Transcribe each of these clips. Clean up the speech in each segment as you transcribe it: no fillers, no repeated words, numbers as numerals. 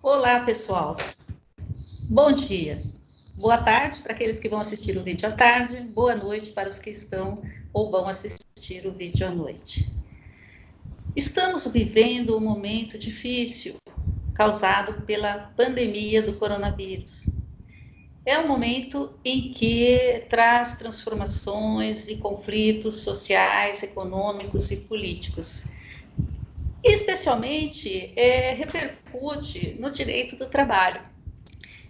Olá, pessoal. Bom dia. Boa tarde para aqueles que vão assistir o vídeo à tarde. Boa noite para os que estão ou vão assistir o vídeo à noite. Estamos vivendo um momento difícil causado pela pandemia do coronavírus. É um momento em que traz transformações e conflitos sociais, econômicos e políticos. Especialmente, repercute no direito do trabalho.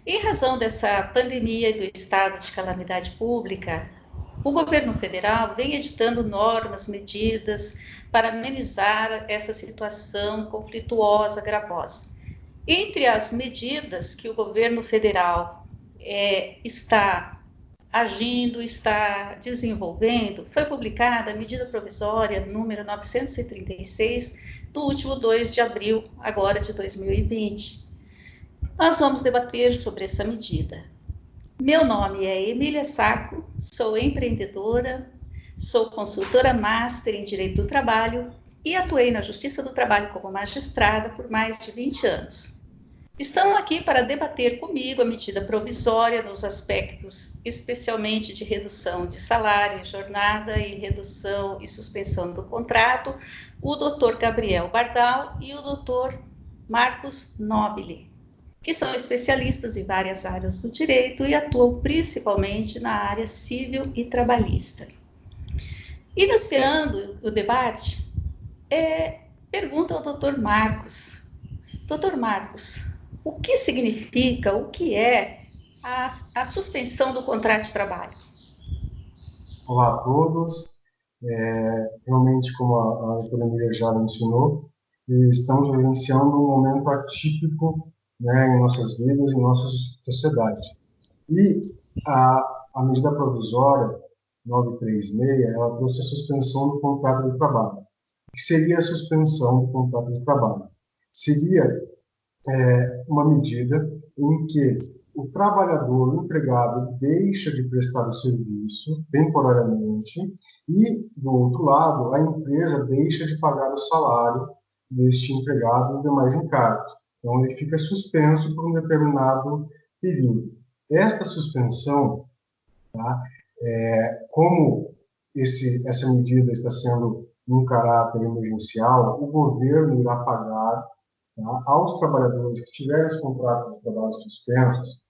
Em razão dessa pandemia e do estado de calamidade pública, o governo federal vem editando normas, medidas para amenizar essa situação conflituosa, gravosa. Entre as medidas que o governo federal está agindo, está desenvolvendo, foi publicada a medida provisória número 936, do último 2 de abril, agora de 2020. Nós vamos debater sobre essa medida. Meu nome é Emília Sacco, sou empreendedora, sou consultora master em Direito do Trabalho e atuei na Justiça do Trabalho como magistrada por mais de 20 anos. Estão aqui para debater comigo a medida provisória nos aspectos especialmente de redução de salário, jornada e redução e suspensão do contrato, o Dr. Gabriel Bardal e o Dr. Marcos Nobile, que são especialistas em várias áreas do direito e atuam principalmente na área civil e trabalhista. Iniciando o debate, pergunta ao Dr. Marcos. Dr. Marcos, o que significa, o que é a suspensão do contrato de trabalho? Olá a todos. Realmente, como a doutora Emília já mencionou, estamos vivenciando um momento atípico, né, em nossas vidas, em nossa sociedade. E a medida provisória 936, ela trouxe a suspensão do contrato de trabalho. O que seria a suspensão do contrato de trabalho? Seria uma medida em que o trabalhador, o empregado, deixa de prestar o serviço temporariamente e, do outro lado, a empresa deixa de pagar o salário deste empregado e demais encargos. Então, ele fica suspenso por um determinado período. Esta suspensão, tá, como essa medida está sendo em caráter emergencial, o governo irá pagar, tá, aos trabalhadores que tiverem os contratos de trabalho suspensos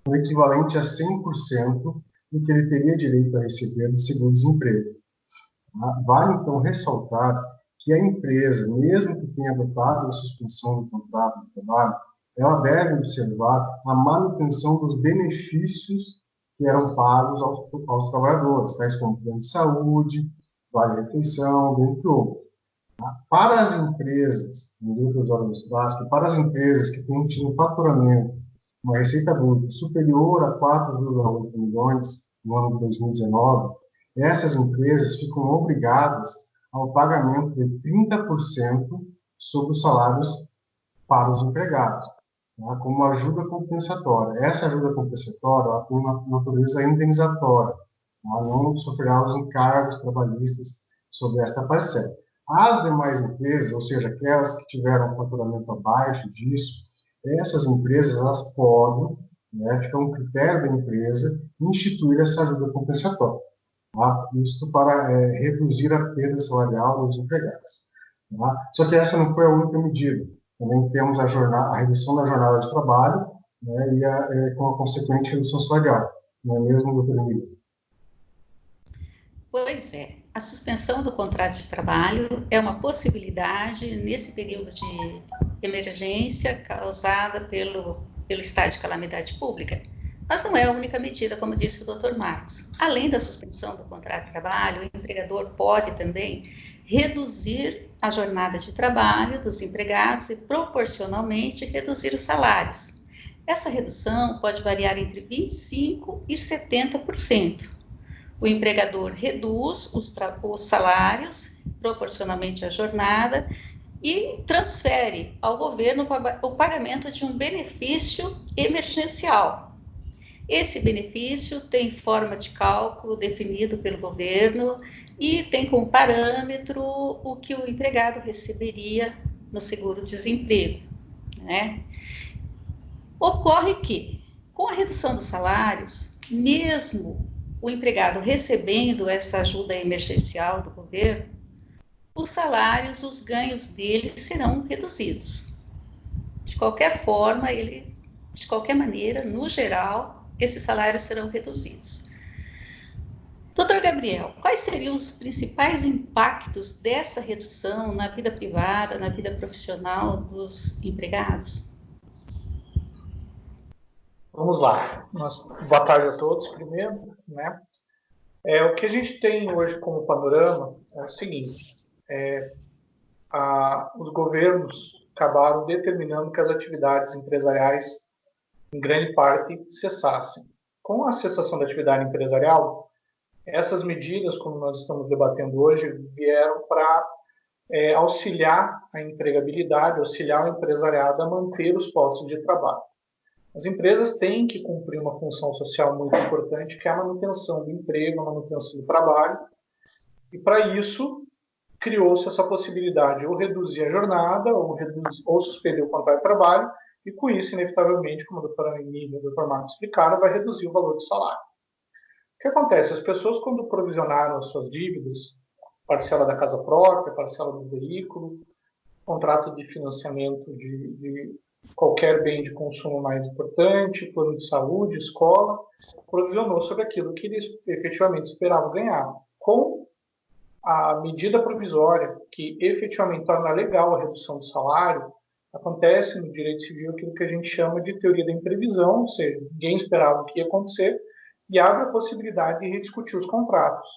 o equivalente a 100% do que ele teria direito a receber do seguro-desemprego. Tá? Vale, então, ressaltar que a empresa, mesmo que tenha adotado a suspensão do contrato de trabalho, ela deve observar a manutenção dos benefícios que eram pagos aos trabalhadores, tais como plano de saúde, vale-refeição, dentre outros. Para as empresas, para as empresas que têm tido um faturamento, uma receita bruta superior a 4,8 milhões no ano de 2019, essas empresas ficam obrigadas ao pagamento de 30% sobre os salários para os empregados, tá, como ajuda compensatória. Essa ajuda compensatória ela tem uma natureza indenizatória, tá, não sofrerá os encargos trabalhistas sobre esta parcela. As demais empresas, ou seja, aquelas que tiveram um faturamento abaixo disso, essas empresas elas podem, né, fica um critério da empresa, instituir essa ajuda compensatória. Tá? Isto para reduzir a perda salarial dos empregados. Tá? Só que essa não foi a única medida. Também temos a redução da jornada de trabalho, né, e com a consequente redução salarial. Não é mesmo, doutora Emília? Pois é, a suspensão do contrato de trabalho é uma possibilidade nesse período de emergência causada pelo estado de calamidade pública, mas não é a única medida, como disse o Dr. Marcos. Além da suspensão do contrato de trabalho, o empregador pode também reduzir a jornada de trabalho dos empregados e, proporcionalmente, reduzir os salários. Essa redução pode variar entre 25% e 70%. O empregador reduz os salários, proporcionalmente à jornada, e transfere ao governo o pagamento de um benefício emergencial. Esse benefício tem forma de cálculo definido pelo governo e tem como parâmetro o que o empregado receberia no seguro-desemprego, né? Ocorre que, com a redução dos salários, mesmo o empregado recebendo essa ajuda emergencial do governo, os salários, os ganhos dele serão reduzidos. De qualquer forma, de qualquer maneira, no geral, esses salários serão reduzidos. Doutor Gabriel, quais seriam os principais impactos dessa redução na vida privada, na vida profissional dos empregados? Vamos lá. Boa tarde a todos, primeiro, né? O que a gente tem hoje como panorama é o seguinte: os governos acabaram determinando que as atividades empresariais, em grande parte, cessassem. Com a cessação da atividade empresarial, essas medidas, como nós estamos debatendo hoje, vieram para auxiliar a empregabilidade, auxiliar o empresariado a manter os postos de trabalho. As empresas têm que cumprir uma função social muito importante, que é a manutenção do emprego, a manutenção do trabalho, e para isso criou-se essa possibilidade de ou reduzir a jornada, ou suspender o contrato de trabalho, e com isso, inevitavelmente, como a doutora Emília e o doutor Marcos explicaram, vai reduzir o valor do salário. O que acontece? As pessoas, quando provisionaram as suas dívidas, parcela da casa própria, parcela do veículo, contrato de financiamento de qualquer bem de consumo mais importante, plano de saúde, escola, provisionou sobre aquilo que eles efetivamente esperavam ganhar. Com a medida provisória, que efetivamente torna legal a redução do salário, acontece no direito civil aquilo que a gente chama de teoria da imprevisão, ou seja, ninguém esperava o que ia acontecer, e abre a possibilidade de rediscutir os contratos.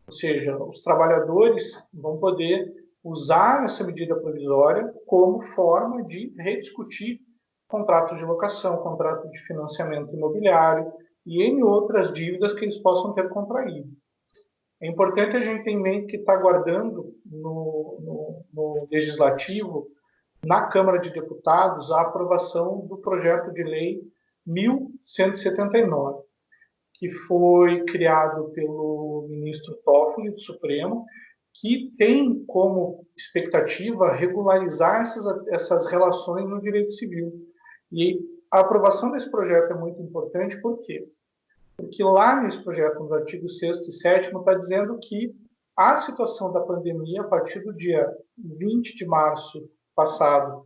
Ou seja, os trabalhadores vão poder usar essa medida provisória como forma de rediscutir contratos de locação, contrato de financiamento imobiliário e N outras dívidas que eles possam ter contraído. É importante a gente ter em mente que está aguardando no Legislativo, na Câmara de Deputados, a aprovação do projeto de lei 1179, que foi criado pelo ministro Toffoli, do Supremo, que tem como expectativa regularizar essas relações no direito civil. E a aprovação desse projeto é muito importante, por quê? Porque lá nesse projeto, nos artigos 6º e 7º, está dizendo que a situação da pandemia, a partir do dia 20 de março passado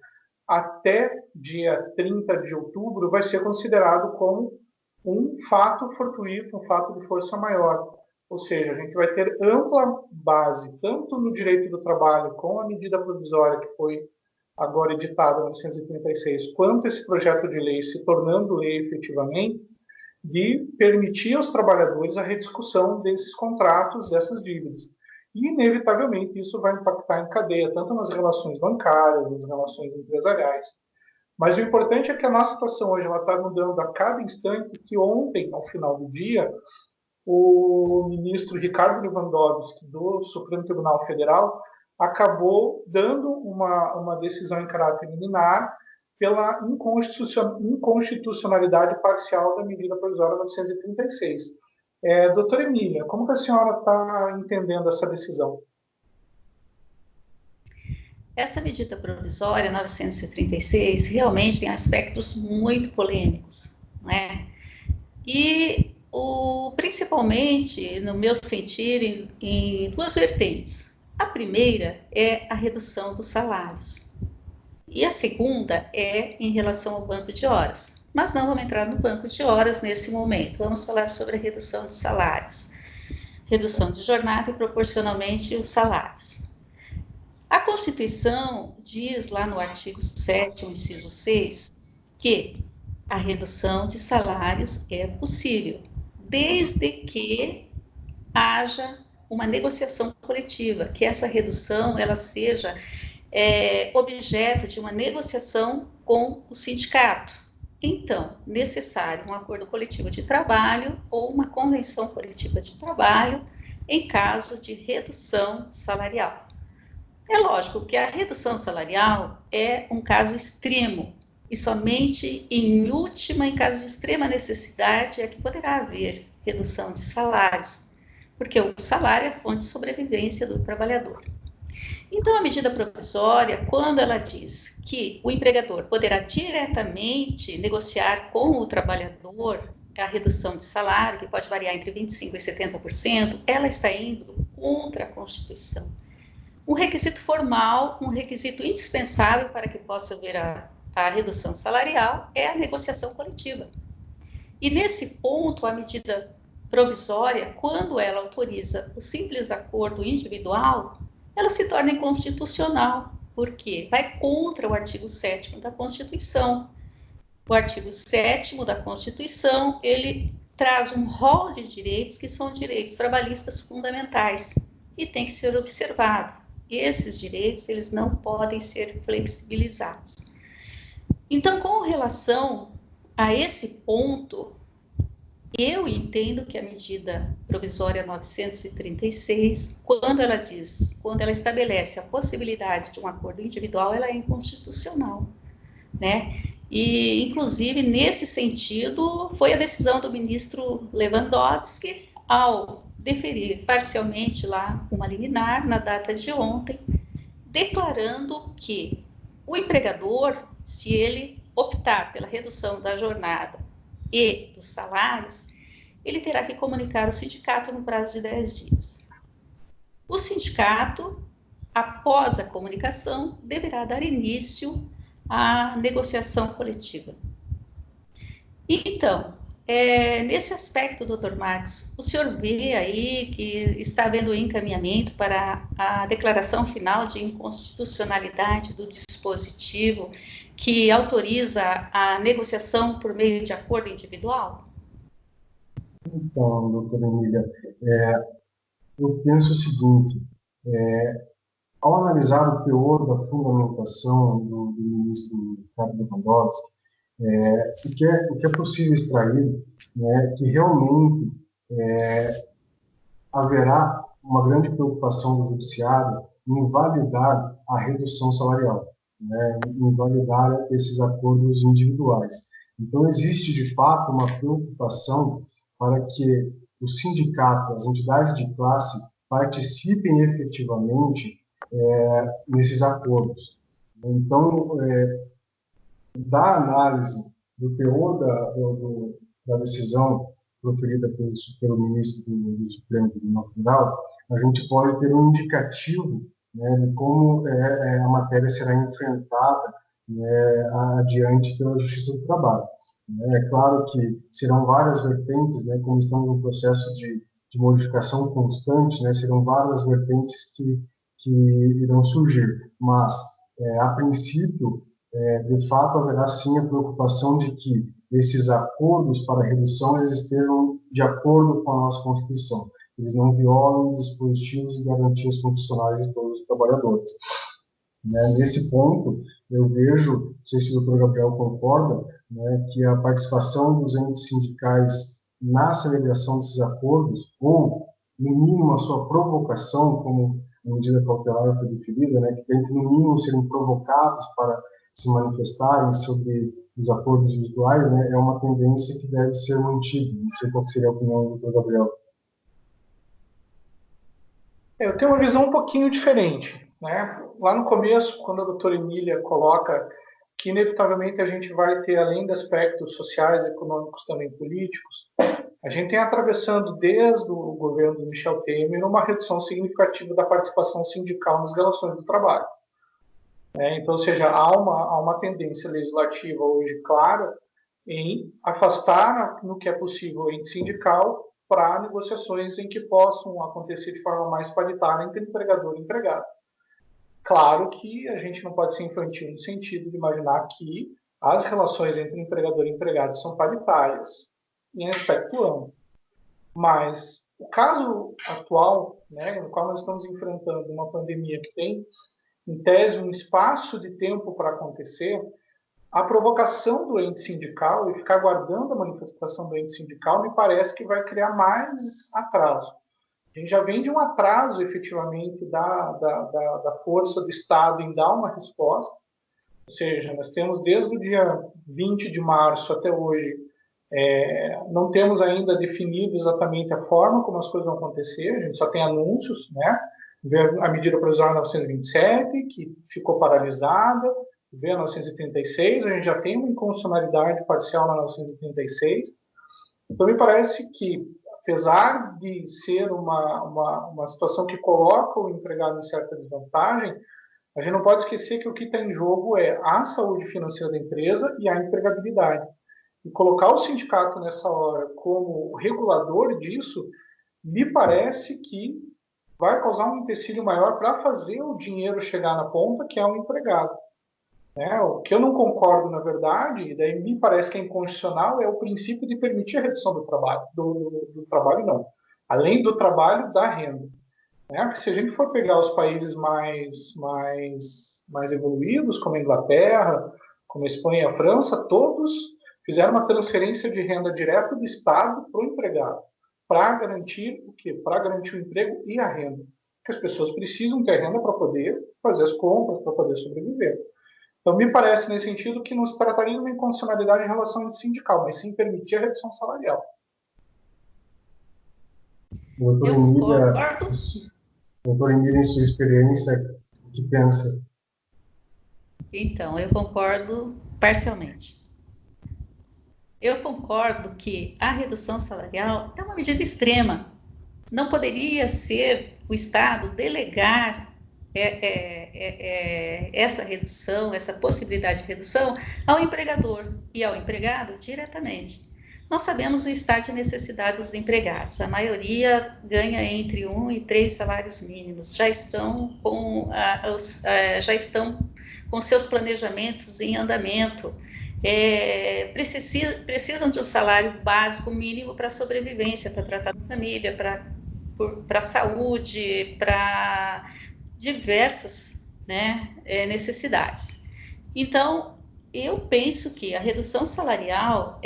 até dia 30 de outubro, vai ser considerado como um fato fortuito, um fato de força maior. Ou seja, a gente vai ter ampla base, tanto no direito do trabalho, com a medida provisória que foi agora editada em 1936, quanto esse projeto de lei se tornando lei efetivamente, de permitir aos trabalhadores a rediscussão desses contratos, dessas dívidas. E, inevitavelmente, isso vai impactar em cadeia, tanto nas relações bancárias, nas relações empresariais. Mas o importante é que a nossa situação hoje está mudando a cada instante, que ontem, ao final do dia, o ministro Ricardo Lewandowski, do Supremo Tribunal Federal, acabou dando uma decisão em caráter liminar pela inconstitucionalidade parcial da medida provisória 936. Doutora Emília, como que a senhora está entendendo essa decisão? Essa medida provisória 936 realmente tem aspectos muito polêmicos, né? E principalmente, no meu sentir, em duas vertentes. A primeira é a redução dos salários. E a segunda é em relação ao banco de horas. Mas não vamos entrar no banco de horas nesse momento. Vamos falar sobre a redução de salários. Redução de jornada e proporcionalmente os salários. A Constituição diz lá no artigo 7º, inciso 6, que a redução de salários é possível, desde que haja uma negociação coletiva, que essa redução ela seja objeto de uma negociação com o sindicato. Então, necessário um acordo coletivo de trabalho ou uma convenção coletiva de trabalho em caso de redução salarial. É lógico que a redução salarial é um caso extremo e somente em caso de extrema necessidade é que poderá haver redução de salários, porque o salário é a fonte de sobrevivência do trabalhador. Então, a medida provisória, quando ela diz que o empregador poderá diretamente negociar com o trabalhador a redução de salário, que pode variar entre 25% e 70%, ela está indo contra a Constituição. Um requisito formal, um requisito indispensável para que possa haver a redução salarial é a negociação coletiva. E nesse ponto, a medida provisória, quando ela autoriza o simples acordo individual, ela se torna inconstitucional, porque vai contra o artigo 7º da Constituição. O artigo 7º da Constituição, ele traz um rol de direitos que são direitos trabalhistas fundamentais e tem que ser observado. E esses direitos, eles não podem ser flexibilizados. Então, com relação a esse ponto, eu entendo que a medida provisória 936, quando ela estabelece a possibilidade de um acordo individual, ela é inconstitucional, né? E, inclusive, nesse sentido, foi a decisão do ministro Lewandowski, ao deferir parcialmente lá uma liminar na data de ontem, declarando que o empregador, se ele optar pela redução da jornada e dos salários, ele terá que comunicar ao sindicato no prazo de 10 dias. O sindicato, após a comunicação, deverá dar início à negociação coletiva. Então, nesse aspecto, doutor Marcos, o senhor vê aí que está havendo encaminhamento para a declaração final de inconstitucionalidade do dispositivo que autoriza a negociação por meio de acordo individual? Então, doutora Emília, eu penso o seguinte, ao analisar o teor da fundamentação do ministro Ricardo Lewandowski, o que é possível extrair, né, que realmente haverá uma grande preocupação do judiciário em validar a redução salarial, né, em validar esses acordos individuais. Então, existe, de fato, uma preocupação para que o sindicato, as entidades de classe, participem efetivamente nesses acordos. Então, da análise do teor da decisão proferida pelo ministro do Supremo Tribunal Federal, a gente pode ter um indicativo, né, de como a matéria será enfrentada, né, adiante pela Justiça do Trabalho. É claro que serão várias vertentes, né, como estamos no processo de modificação constante, né, serão várias vertentes que irão surgir, mas, a princípio, de fato, haverá sim a preocupação de que esses acordos para redução eles estejam de acordo com a nossa Constituição. Eles não violem dispositivos e garantias constitucionais de todos os trabalhadores. Né? Nesse ponto, eu vejo, não sei se o doutor Gabriel concorda, né, que a participação dos entes sindicais na celebração desses acordos, ou, no mínimo, a sua provocação, como a medida cautelar foi definida, né, que tem que, no mínimo, serem provocados para se manifestarem sobre os acordos individuais, né, é uma tendência que deve ser mantida. Não sei qual seria a opinião do doutor Gabriel. Eu tenho uma visão um pouquinho diferente, né? Lá no começo, quando a doutora Emília coloca que inevitavelmente a gente vai ter, além de aspectos sociais, econômicos, também políticos, a gente tem atravessando desde o governo do Michel Temer uma redução significativa da participação sindical nas relações do trabalho. Então, ou seja, há uma tendência legislativa hoje clara em afastar, no que é possível, o ente sindical para negociações em que possam acontecer de forma mais paritária entre empregador e empregado. Claro que a gente não pode ser infantil no sentido de imaginar que as relações entre empregador e empregado são paritárias em aspecto amplo. Mas o caso atual, né, no qual nós estamos enfrentando uma pandemia que tem, em tese, um espaço de tempo para acontecer, a provocação do ente sindical e ficar aguardando a manifestação do ente sindical me parece que vai criar mais atraso. A gente já vem de um atraso, efetivamente, da força do Estado em dar uma resposta, ou seja, nós temos desde o dia 20 de março até hoje, não temos ainda definido exatamente a forma como as coisas vão acontecer, a gente só tem anúncios, né? Veio a medida provisória 927, que ficou paralisada, veio a 936, a gente já tem uma inconstitucionalidade parcial na 936. Então, me parece que, apesar de ser uma situação que coloca o empregado em certa desvantagem, a gente não pode esquecer que o que está em jogo é a saúde financeira da empresa e a empregabilidade. E colocar o sindicato nessa hora como regulador disso, me parece que vai causar um empecilho maior para fazer o dinheiro chegar na ponta, que é o empregado. O que eu não concordo, na verdade, e daí me parece que é inconstitucional, é o princípio de permitir a redução do trabalho. Do trabalho, não. Além do trabalho, da renda. Porque se a gente for pegar os países mais evoluídos, como a Inglaterra, como a Espanha e a França, todos fizeram uma transferência de renda direto do Estado para o empregado, para garantir o quê? Para garantir o emprego e a renda. Porque as pessoas precisam ter renda para poder fazer as compras, para poder sobreviver. Então, me parece, nesse sentido, que não se trataria de uma inconstitucionalidade em relação ao sindical, mas sim permitir a redução salarial. Doutor Emília, em sua experiência, o que pensa? Então, eu concordo parcialmente. Eu concordo que a redução salarial é uma medida extrema. Não poderia ser o Estado delegar essa redução, essa possibilidade de redução ao empregador e ao empregado diretamente. Nós sabemos o estado de necessidade dos empregados. A maioria ganha entre 1 e 3 salários mínimos. Já estão com seus planejamentos em andamento. Precisam de um salário básico mínimo para sobrevivência, para tratar da família, para saúde, para diversas necessidades. Então, eu penso que a redução salarial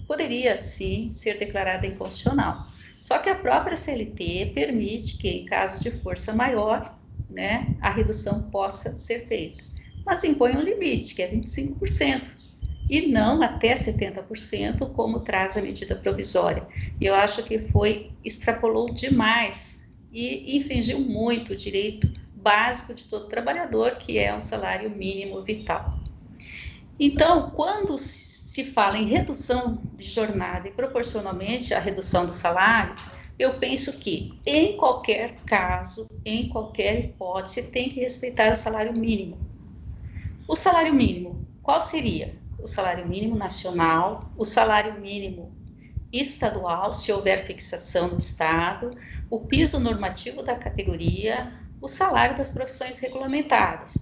poderia, sim, ser declarada inconstitucional. Só que a própria CLT permite que, em caso de força maior, a redução possa ser feita. Mas impõe um limite, que é 25%, e não até 70%, como traz a medida provisória. E eu acho que extrapolou demais e infringiu muito o direito básico de todo trabalhador, que é um salário mínimo vital. Então, quando se fala em redução de jornada e proporcionalmente a redução do salário, eu penso que, em qualquer caso, em qualquer hipótese, tem que respeitar o salário mínimo. O salário mínimo, qual seria? O salário mínimo nacional, o salário mínimo estadual, se houver fixação no Estado, o piso normativo da categoria, o salário das profissões regulamentadas.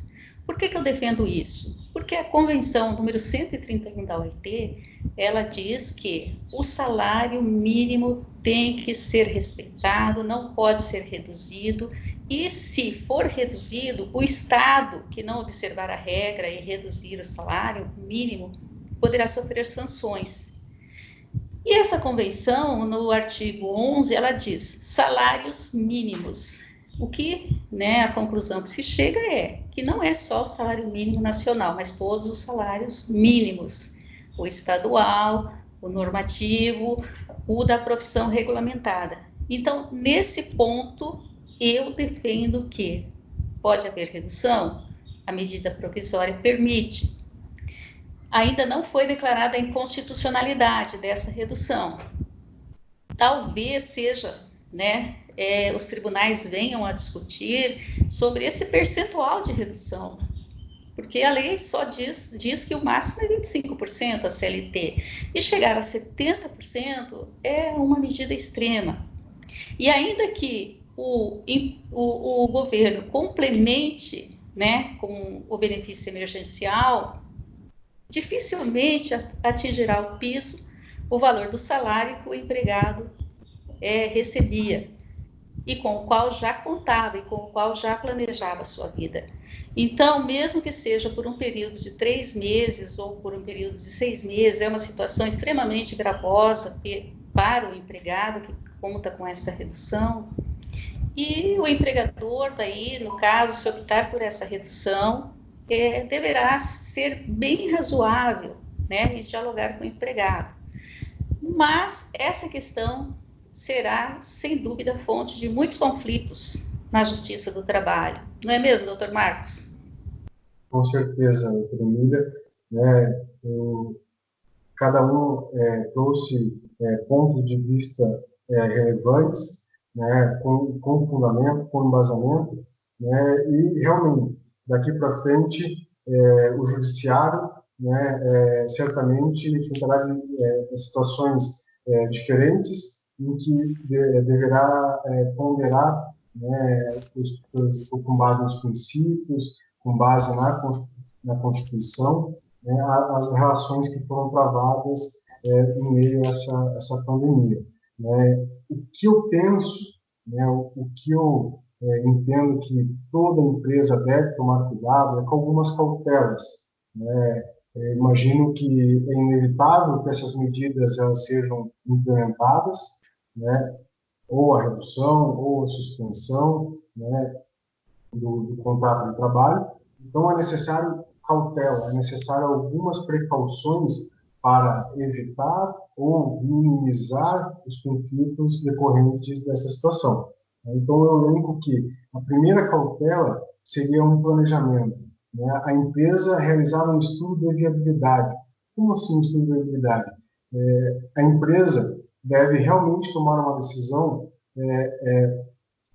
Por que eu defendo isso? Porque a Convenção número 131 da OIT, ela diz que o salário mínimo tem que ser respeitado, não pode ser reduzido, e se for reduzido, o Estado que não observar a regra e reduzir o salário mínimo poderá sofrer sanções. E essa convenção, no artigo 11, ela diz salários mínimos. O que, a conclusão que se chega é que não é só o salário mínimo nacional, mas todos os salários mínimos, o estadual, o normativo, o da profissão regulamentada. Então, nesse ponto, eu defendo que pode haver redução, a medida provisória permite. Ainda não foi declarada a inconstitucionalidade dessa redução. Talvez seja, os tribunais venham a discutir sobre esse percentual de redução, porque a lei só diz que o máximo é 25% a CLT, e chegar a 70% é uma medida extrema. E ainda que o governo complemente, com o benefício emergencial, dificilmente atingirá o piso, o valor do salário que o empregado recebia, e com o qual já contava, e com o qual já planejava a sua vida. Então, mesmo que seja por um período de 3 meses, ou por um período de 6 meses, é uma situação extremamente gravosa para o empregado, que conta com essa redução, e o empregador, daí, no caso, se optar por essa redução, deverá ser bem razoável, e dialogar com o empregado. Mas essa questão será, sem dúvida, fonte de muitos conflitos na Justiça do Trabalho. Não é mesmo, doutor Marcos? Com certeza, doutora Emília, né, cada um trouxe pontos de vista relevantes, né, com fundamento, com embasamento, né, e realmente, daqui para frente, o judiciário, né, certamente enfrentará situações diferentes em que deverá ponderar, né, com base nos princípios, com base na Constituição, né, as relações que foram travadas em meio a essa pandemia. Né? O que eu penso, né, o que eu entendo que toda empresa deve tomar cuidado é com algumas cautelas. Né? Imagino que é inevitável que essas medidas elas sejam implementadas, né? Ou a redução, ou a suspensão, né, do contrato de trabalho. Então, é necessário cautela, é necessário algumas precauções para evitar ou minimizar os conflitos decorrentes dessa situação. Então, eu lembro que a primeira cautela seria um planejamento. Né? A empresa realizar um estudo de viabilidade. Como assim um estudo de viabilidade? A empresa deve realmente tomar uma decisão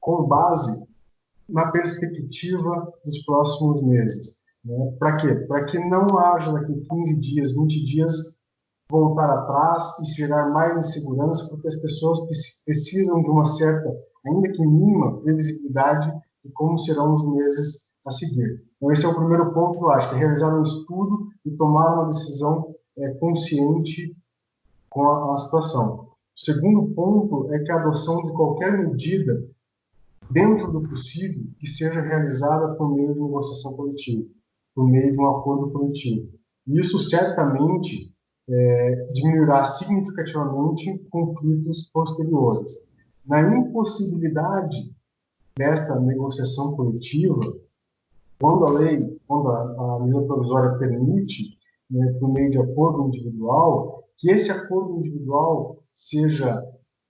com base na perspectiva dos próximos meses. Né? Para quê? Para que não haja daqui 15 dias, 20 dias, voltar atrás e gerar mais insegurança, porque as pessoas precisam de uma certa, ainda que mínima, previsibilidade de como serão os meses a seguir. Então, esse é o primeiro ponto que eu acho, que é realizar um estudo e tomar uma decisão consciente com a situação. O segundo ponto é que a adoção de qualquer medida dentro do possível, que seja realizada por meio de negociação coletiva, por meio de um acordo coletivo. E isso certamente diminuirá significativamente conflitos posteriores. Na impossibilidade desta negociação coletiva, quando a medida provisória permite, né, por meio de acordo individual, que esse acordo individual seja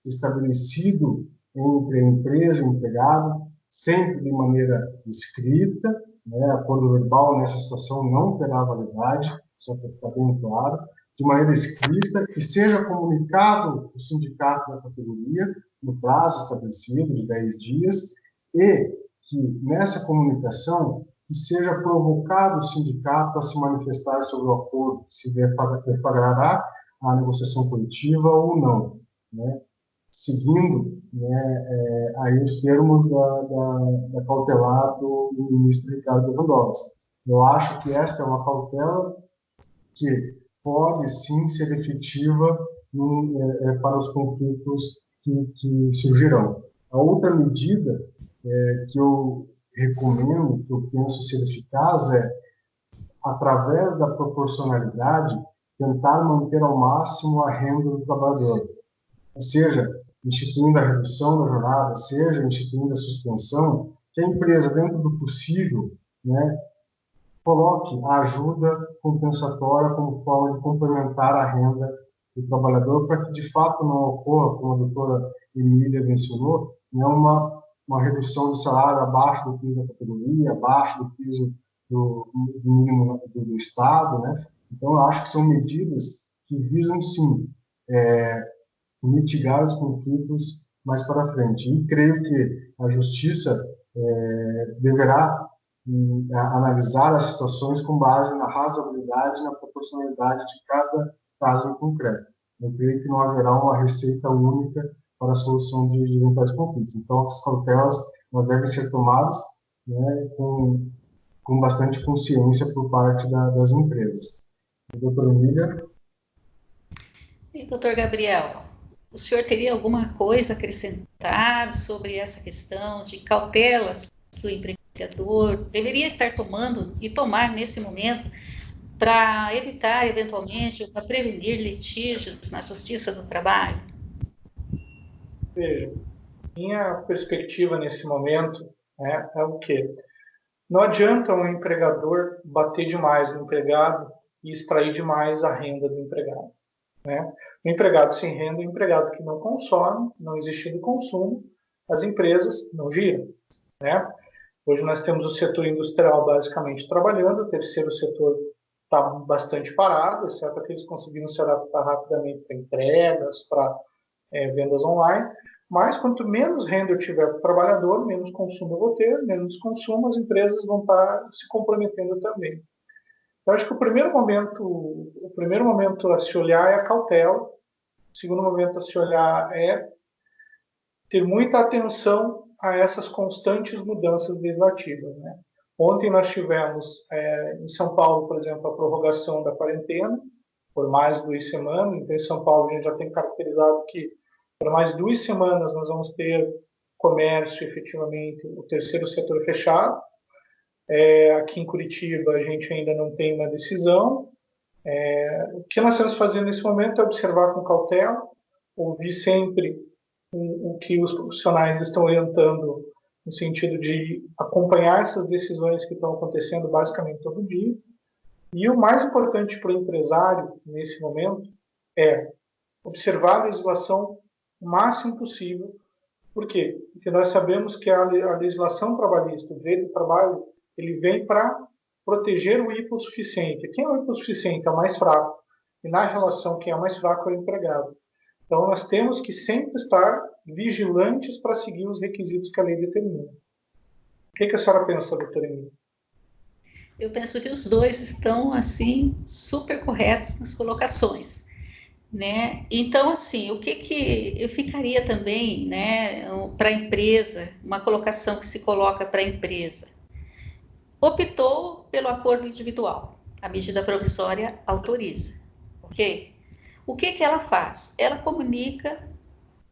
estabelecido entre a empresa e o empregado, sempre de maneira escrita, né, acordo verbal nessa situação não terá validade, só para ficar bem claro, de maneira escrita, que seja comunicado ao sindicato da categoria, no prazo estabelecido de 10 dias, e que nessa comunicação que seja provocado o sindicato a se manifestar sobre o acordo, se deflagrará a negociação coletiva ou não, né? Seguindo, né, aí os termos da cautelar do ministro Ricardo Lewandowski. Eu acho que essa é uma cautela que pode sim ser efetiva para os conflitos que surgirão. A outra medida que eu recomendo, que eu penso ser eficaz, é, através da proporcionalidade, tentar manter ao máximo a renda do trabalhador. Seja instituindo a redução da jornada, seja instituindo a suspensão, que a empresa, dentro do possível, né, coloque a ajuda compensatória como forma de complementar a renda do trabalhador, para que de fato não ocorra, como a doutora Emília mencionou, né, uma redução de salário abaixo do piso da categoria, abaixo do piso do mínimo do Estado, né? Então, eu acho que são medidas que visam, sim, mitigar os conflitos mais para frente. E creio que a Justiça deverá analisar as situações com base na razoabilidade e na proporcionalidade de cada caso em concreto. Eu creio que não haverá uma receita única para a solução de eventuais conflitos. Então, as cautelas elas devem ser tomadas, né, com bastante consciência por parte das empresas. Doutora Emília? E, doutor Gabriel, o senhor teria alguma coisa a acrescentar sobre essa questão de cautelas que o empregador deveria estar tomando e tomar nesse momento para evitar, eventualmente, ou para prevenir litígios na Justiça do Trabalho? Veja, minha perspectiva nesse momento, né, é o quê? Não adianta um empregador bater demais no empregado e extrair demais a renda do empregado. né? O empregado sem renda, o empregado que não consome, não existindo consumo, as empresas não giram, né? Hoje nós temos o setor industrial basicamente trabalhando, o terceiro setor está bastante parado, exceto que eles conseguiram se adaptar rapidamente para entregas, para vendas online. Mas quanto menos renda eu tiver para o trabalhador, menos consumo eu vou ter, menos consumo as empresas vão estar se comprometendo também. Eu acho que o primeiro momento a se olhar é a cautela, o segundo momento a se olhar é ter muita atenção a essas constantes mudanças legislativas, né? Ontem nós tivemos em São Paulo, por exemplo, a prorrogação da quarentena por mais 2 semanas. Então, em São Paulo, a gente já tem caracterizado que por mais 2 semanas nós vamos ter comércio, efetivamente, o terceiro setor fechado. Aqui em Curitiba, a gente ainda não tem uma decisão. O que nós temos que fazer nesse momento é observar com cautela, ouvir sempre o que os profissionais estão orientando no sentido de acompanhar essas decisões que estão acontecendo basicamente todo dia. E o mais importante para o empresário nesse momento é observar a legislação o máximo possível. Por quê? Porque nós sabemos que a legislação trabalhista, o direito do trabalho, ele vem para proteger o hipossuficiente. Quem é o hipossuficiente? É o mais fraco. E na relação, quem é o mais fraco é o empregado. Então, nós temos que sempre estar vigilantes para seguir os requisitos que a lei determina. O que a senhora pensa, doutora Emília? Eu penso que os dois estão, assim, super corretos nas colocações, né? Então, assim, o que eu ficaria também, né, para a empresa, uma colocação que se coloca para a empresa? Optou pelo acordo individual, a medida provisória autoriza, ok? O que ela faz? Ela comunica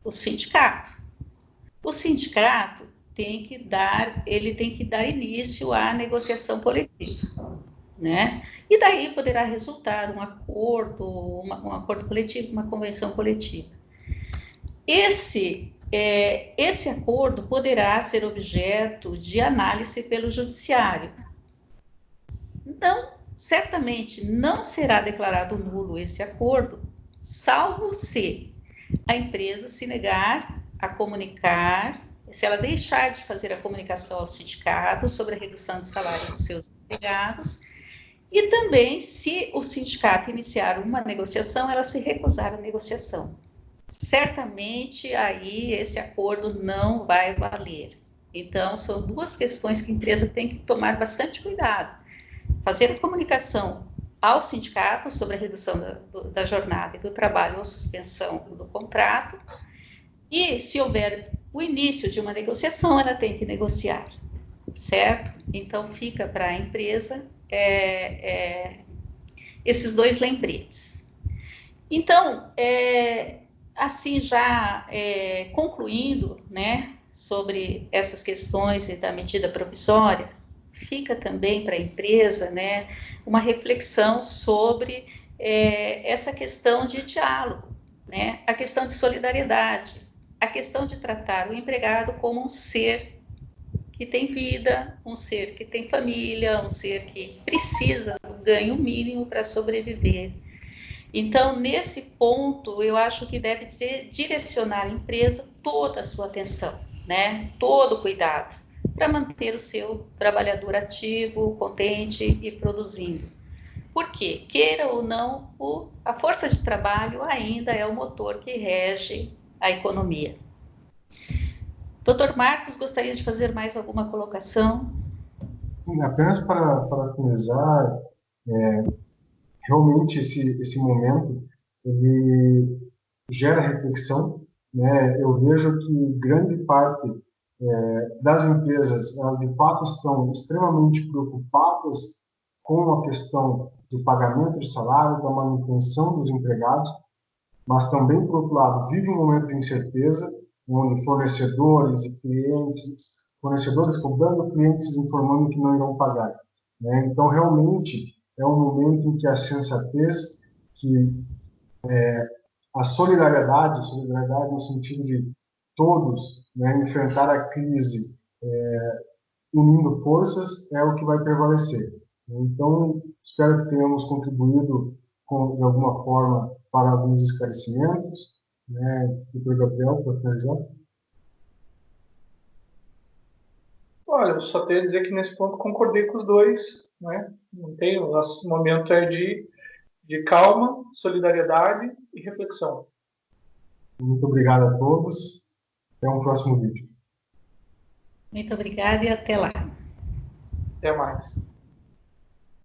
o sindicato. O sindicato ele tem que dar início à negociação coletiva, né? E daí poderá resultar um acordo coletivo, uma convenção coletiva. Esse acordo poderá ser objeto de análise pelo judiciário. Então, certamente não será declarado nulo esse acordo, salvo se a empresa se negar a comunicar, se ela deixar de fazer a comunicação ao sindicato sobre a redução de salário dos seus empregados, e também se o sindicato iniciar uma negociação, ela se recusar à negociação. Certamente aí esse acordo não vai valer. Então, são duas questões que a empresa tem que tomar bastante cuidado. Fazer a comunicação ao sindicato sobre a redução da jornada e do trabalho ou suspensão do contrato, e se houver o início de uma negociação, ela tem que negociar, certo? Então, fica para a empresa esses dois lembretes. Então, assim, já concluindo, né, sobre essas questões da medida provisória, fica também para a empresa, né, uma reflexão sobre essa questão de diálogo, né, a questão de solidariedade, a questão de tratar o empregado como um ser que tem vida, um ser que tem família, um ser que precisa do ganho mínimo para sobreviver. Então, nesse ponto, eu acho que deve direcionar a empresa toda a sua atenção, né, todo o cuidado, para manter o seu trabalhador ativo, contente e produzindo. Porque, queira ou não, a força de trabalho ainda é o motor que rege a economia. Doutor Marcos, gostaria de fazer mais alguma colocação? Sim, apenas para finalizar, realmente esse momento ele gera reflexão, né? Eu vejo que grande parte das empresas, elas de fato estão extremamente preocupadas com a questão do pagamento de salário, da manutenção dos empregados, mas também, por outro lado, vive um momento de incerteza, onde fornecedores e clientes, fornecedores cobrando, clientes informando que não irão pagar, né? Então, realmente, é um momento em que a sensatez, que a solidariedade no sentido de todos, né, enfrentar a crise unindo forças, é o que vai prevalecer. Então, espero que tenhamos contribuído de alguma forma para alguns esclarecimentos, né? Doutor Gabriel, para finalizar. Olha, eu só tenho a dizer que nesse ponto concordei com os dois, né? Não tem, o nosso momento é de calma, solidariedade e reflexão. Muito obrigado a todos. Até um próximo vídeo. Muito obrigada e até lá. Até mais.